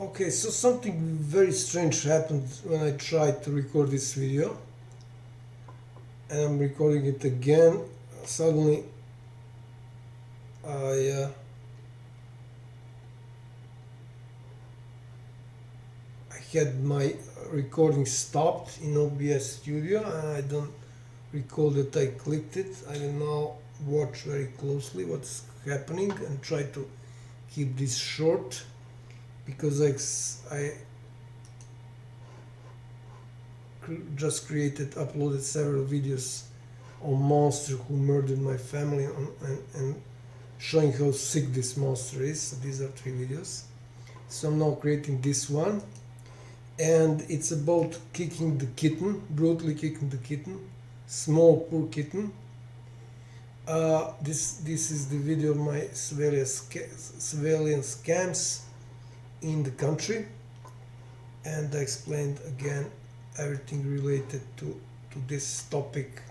Okay, so something very strange happened when I tried to record this video, and I'm recording it again. Suddenly I had my recording stopped in OBS Studio, and I don't recall that I clicked it. I will now watch very closely what's happening and try to keep this short, because I just uploaded several videos on monster who murdered my family and showing how sick this monster is. So these are 3 videos. So I'm now creating this one, and it's about kicking the kitten, brutally kicking the kitten, small poor kitten. This is the video of my surveillance cams in the country, and I explained again everything related to this topic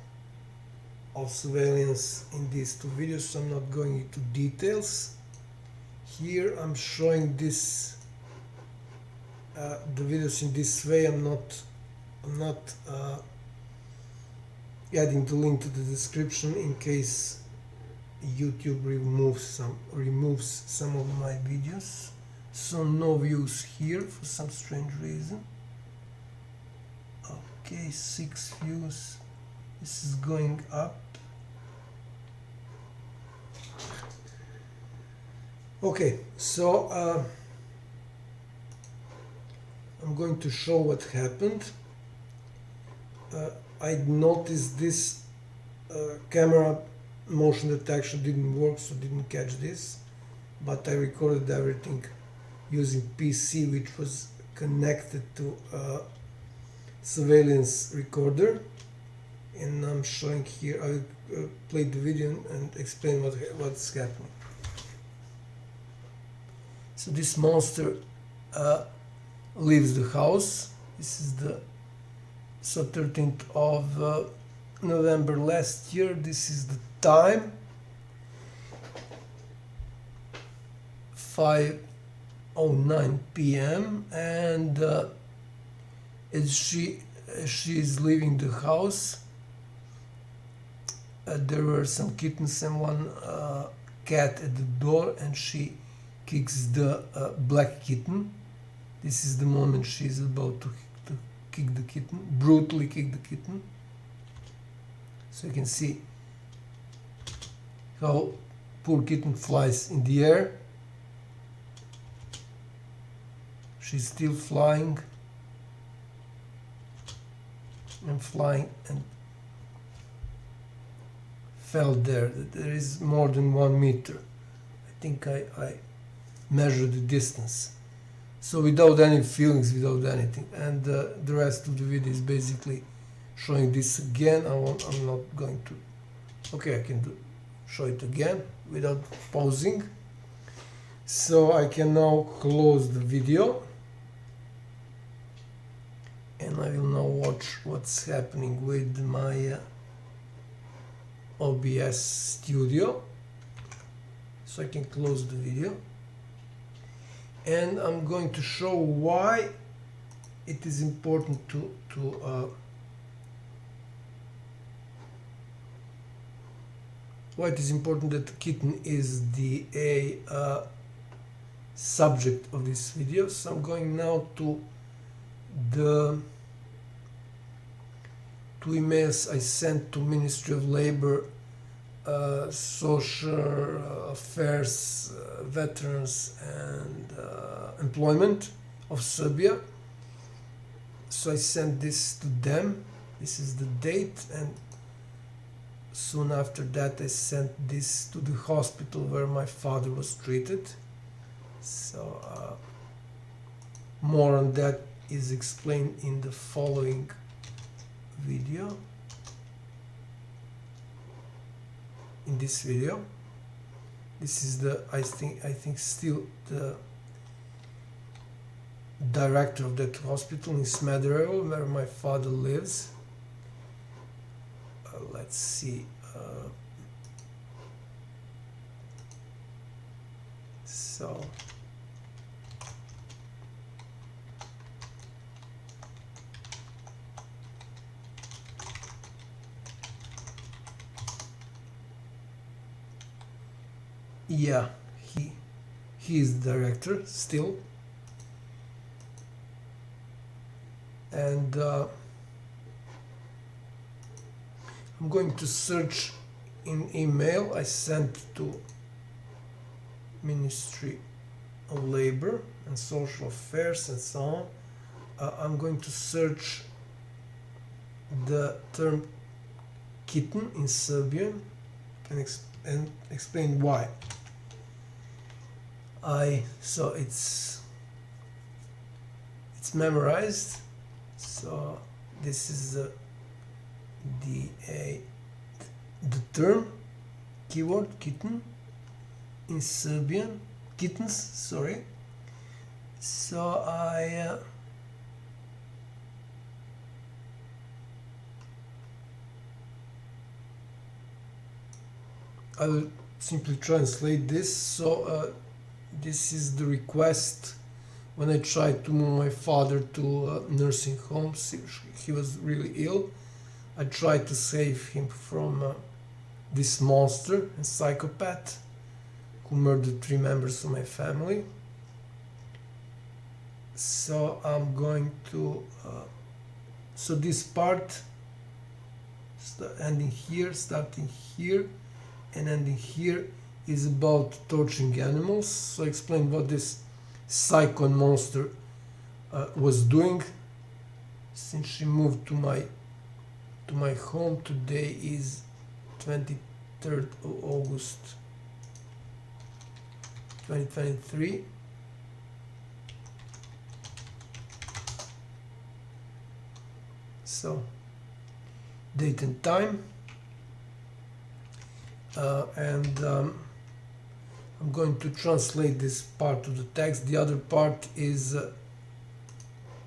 of surveillance in these 2 videos, so I'm not going into details. Here I'm showing this the videos in this way. I'm not adding the link to the description in case YouTube removes some of my videos. So no views here for some strange reason. Okay, 6 views. This is going up. Okay, so I'm going to show what happened. I noticed this camera motion detection didn't work, so didn't catch this, but I recorded everything using PC, which was connected to a surveillance recorder, and I'm showing here. I will play the video and explain what's happening. So this monster leaves the house. This is the 13th of November last year. This is the time, 5:09 p.m. and as she is leaving the house, there were some kittens and one cat at the door, and she kicks the black kitten. This is the moment she is about to kick the kitten, brutally kick the kitten. So you can see how poor kitten flies in the air. She's still flying and flying and fell there. There is more than 1 meter. I think I measured the distance. So without any feelings, without anything, and the rest of the video is basically showing this again. I'm not going to. Okay, I can show it again without pausing. So I can now close the video, and I will now watch what's happening with my OBS Studio. So I can close the video. And I'm going to show why it is important why it is important that the kitten is the subject of this video. So I'm going now to the 2 emails I sent to Ministry of Labor, Social Affairs, Veterans and Employment of Serbia. So I sent this to them. This is the date, and soon after that I sent this to the hospital where my father was treated. So more on that is explained in the following video. In this video, this is the I think still the director of that hospital in Smederevo, where my father lives. Let's see. So yeah, he is the director still. And I'm going to search in email I sent to Ministry of Labor and Social Affairs and so on. I'm going to search the term kitten in Serbian and explain why. So it's memorized. So this is the term keyword kitten in Serbian, kittens, sorry. So I will simply translate this. So this is the request when I tried to move my father to nursing home. He was really ill. I tried to save him from this monster and psychopath who murdered 3 members of my family. So I'm going to so this part ending here, starting here and ending here is about torturing animals. So I explain what this psycho monster was doing since she moved to my home. Today is 23rd of August 2023. So date and time, and I'm going to translate this part of the text. The other part is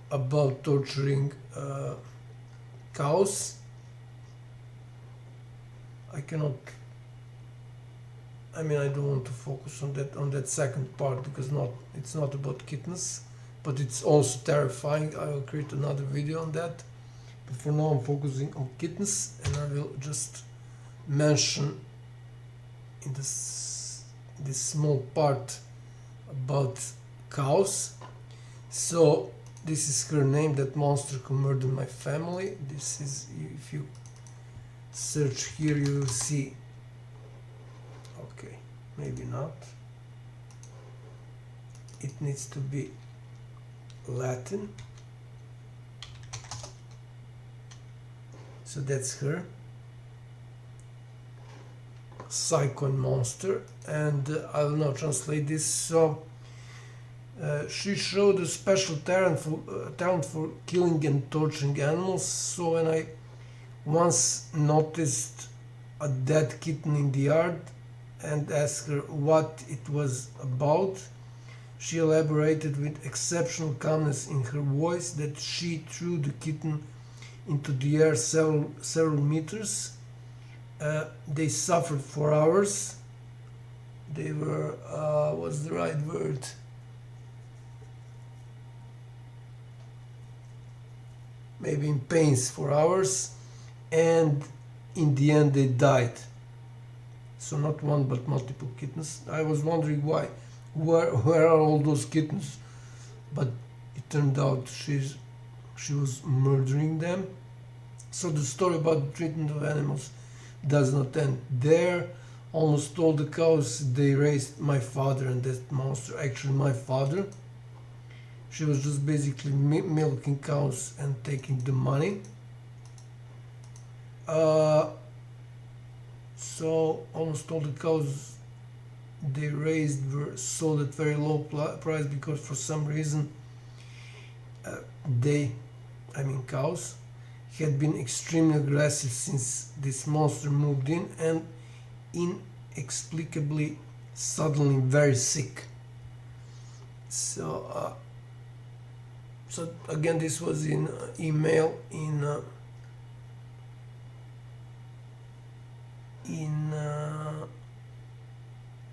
about torturing cows. I don't want to focus on that second part because it's not about kittens, but it's also terrifying. I will create another video on that. But for now I'm focusing on kittens, and I will just mention in this small part about cows. So this is her name, that monster who murdered my family. This is, if you search here you will see, okay, maybe not, it needs to be Latin. So that's her, psycho monster, and I will now translate this. So she showed a special talent for killing and torturing animals. So when I once noticed a dead kitten in the yard and asked her what it was about, she elaborated with exceptional calmness in her voice that she threw the kitten into the air several meters. They suffered for hours. They were, what's the right word? Maybe in pains for hours, and in the end they died. So not one but multiple kittens. I was wondering why, where are all those kittens? But it turned out she was murdering them. So the story about the treatment of animals does not end there. Almost all the cows they raised my father and that monster, actually my father. She was just basically milking cows and taking the money. So almost all the cows they raised were sold at very low price because for some reason cows had been extremely aggressive since this monster moved in, and inexplicably suddenly very sick. So again, this was in email in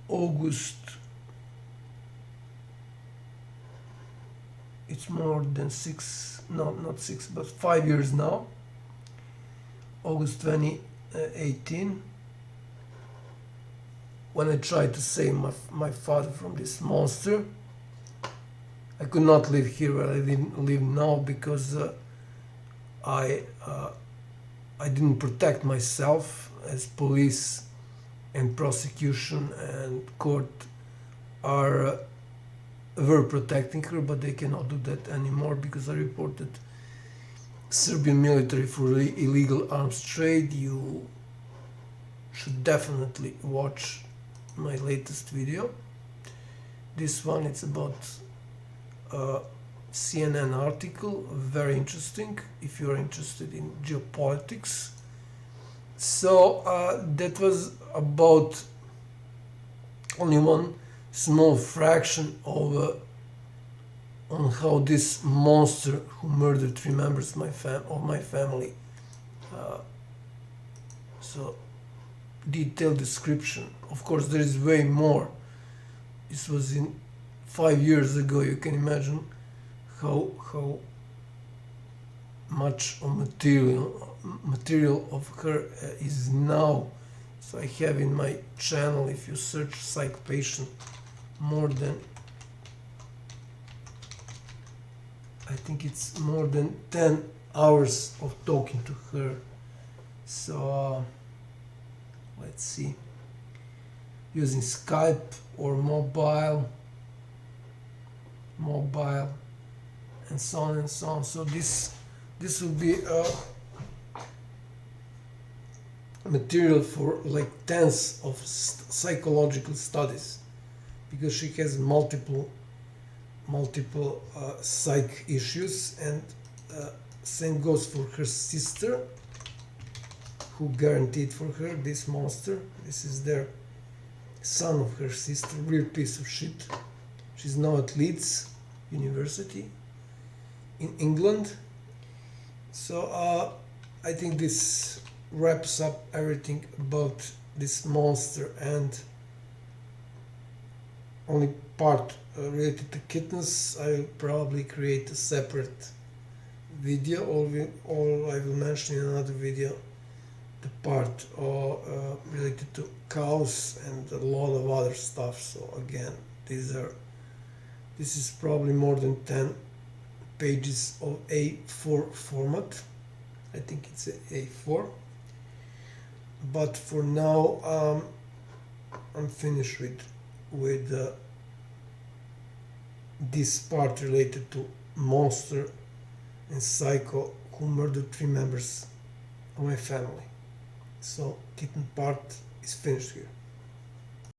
August. It's more than 5 years now. August 2018. when I tried to save my father from this monster. I could not live here where I live now because I I didn't protect myself, as police and prosecution and court are were protecting her, but they cannot do that anymore because I reported Serbian military for illegal arms trade. You should definitely watch my latest video. This one, it's about a CNN article, very interesting if you're interested in geopolitics. So that was about only one small fraction of on how this monster who murdered 3 members of my family. So detailed description. Of course, there is way more. This was in 5 years ago. You can imagine how much of material of her is now. So I have in my channel, if you search psych patient, more than, I think it's more than 10 hours of talking to her. So let's see, using Skype or mobile, and so on and so on. So this will be material for like tens of psychological studies, because she has multiple psych issues, and same goes for her sister, who guaranteed for her this monster. This is their son of her sister, real piece of shit. She's now at Leeds University in England. So I think this wraps up everything about this monster, and only part related to kittens. I'll probably create a separate video, or I will mention in another video the part related to cows and a lot of other stuff. So again, this is probably more than 10 pages of A4 format. I think it's A4. But for now, I'm finished with this part related to monster and psycho who murdered 3 members of my family. So kitten part is finished here.